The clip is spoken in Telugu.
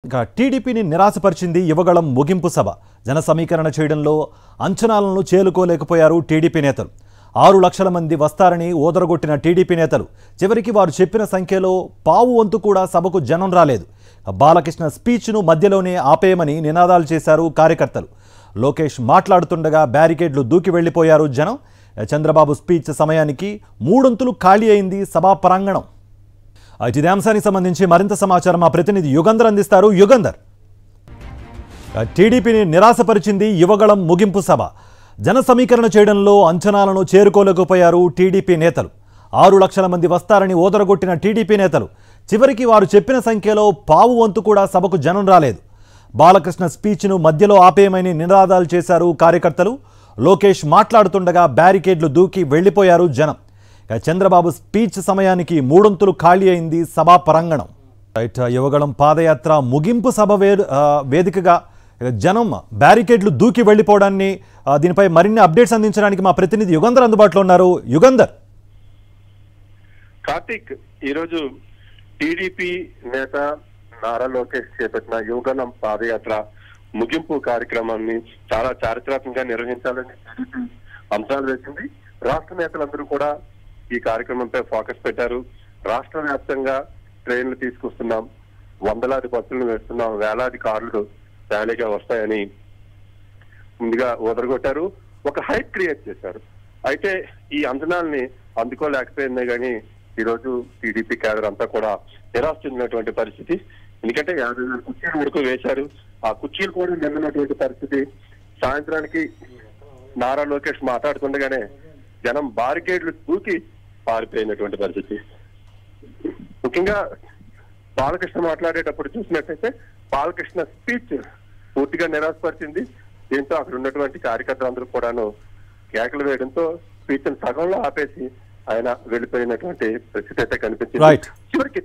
ఇక టీడీపీని నిరాశపరిచింది యువగళం ముగింపు సభ. జన సమీకరణ చేయడంలో అంచనాలను చేరుకోలేకపోయారు టీడీపీ నేతలు. 6 లక్షల మంది వస్తారని ఓదరగొట్టిన టీడీపీ నేతలు చివరికి వారు చెప్పిన సంఖ్యలో పావు వంతు కూడా సభకు జనం రాలేదు. బాలకృష్ణ స్పీచ్ను మధ్యలోనే ఆపేయమని నినాదాలు చేశారు కార్యకర్తలు. లోకేష్ మాట్లాడుతుండగా బ్యారికేడ్లు దూకి వెళ్లిపోయారు జనం. చంద్రబాబు స్పీచ్ సమయానికి 3 ఖాళీ అయింది సభా ప్రాంగణం. ఇదే అంశానికి సంబంధించి మరింత సమాచారం మా ప్రతినిధి యుగంధర్ అందిస్తారు. యుగంధర్, టీడీపీని నిరాశపరిచింది యువగళం ముగింపు సభ. జన సమీకరణ చేయడంలో అంచనాలను చేరుకోలేకపోయారు టీడీపీ నేతలు. 6 లక్షల మంది వస్తారని ఓదరగొట్టిన టీడీపీ నేతలు చివరికి వారు చెప్పిన సంఖ్యలో పావు వంతు కూడా సభకు జనం రాలేదు. బాలకృష్ణ స్పీచ్ను మధ్యలో ఆపేయమని నినాదాలు చేశారు కార్యకర్తలు. లోకేష్ మాట్లాడుతుండగా బ్యారికేడ్లు దూకి వెళ్లిపోయారు జనం. చంద్రబాబు స్పీచ్ సమయానికి 3 ఖాళీ అయింది సభా ప్రాంగణం. యువగళం పాదయాత్ర ముగింపు సభ వేదికగా జనం బ్యారికేడ్లు దూకి వెళ్లిపోవడాన్ని దీనిపై మరిన్ని అప్డేట్స్ అందించడానికి మా ప్రతినిధి యుగంధర్ అందుబాటులో ఉన్నారు. యుగంధర్, కార్తిక్, ఈరోజు టీడీపీ నేత నారా లోకేష్ చేపట్టిన యువగళం పాదయాత్ర ముగింపు కార్యక్రమాన్ని చాలా చారిత్రాత్మకంగా నిర్వహించాలని అంశాలు వేసింది. రాష్ట్ర నేతలందరూ కూడా ఈ కార్యక్రమంపై ఫోకస్ పెట్టారు. రాష్ట్ర వ్యాప్తంగా ట్రైన్లు తీసుకొస్తున్నాం, వందలాది బస్సులను వేస్తున్నాం, వేలాది కార్లు ర్యాలీగా వస్తాయని ముందుగా ఓదరగొట్టారు. ఒక హైప్ క్రియేట్ చేశారు. అయితే ఈ అంచనాల్ని అందుకోలేకపోయిందే గానీ ఈరోజు టీడీపీ కేడర్ అంతా కూడా నిరాశ చెందినటువంటి పరిస్థితి. ఎందుకంటే 50,000 కుర్చీలు ఉడుకు వేశారు. ఆ కుర్చీలు కూడా నిండినటువంటి పరిస్థితి. సాయంత్రానికి నారా లోకేష్ మాట్లాడుతుండగానే జనం బారికేడ్లు దూకి పారిపోయినటువంటి పరిస్థితి. ముఖ్యంగా బాలకృష్ణ మాట్లాడేటప్పుడు చూసినట్టయితే బాలకృష్ణ స్పీచ్ పూర్తిగా నిరాశపరిచింది. దీంతో అక్కడ ఉన్నటువంటి కార్యకర్తలందరూ కూడాను కేకలు వేయడంతో స్పీచ్ సగంలో ఆపేసి ఆయన వెళ్లిపోయినటువంటి పరిస్థితి అయితే కనిపించింది. చివరికి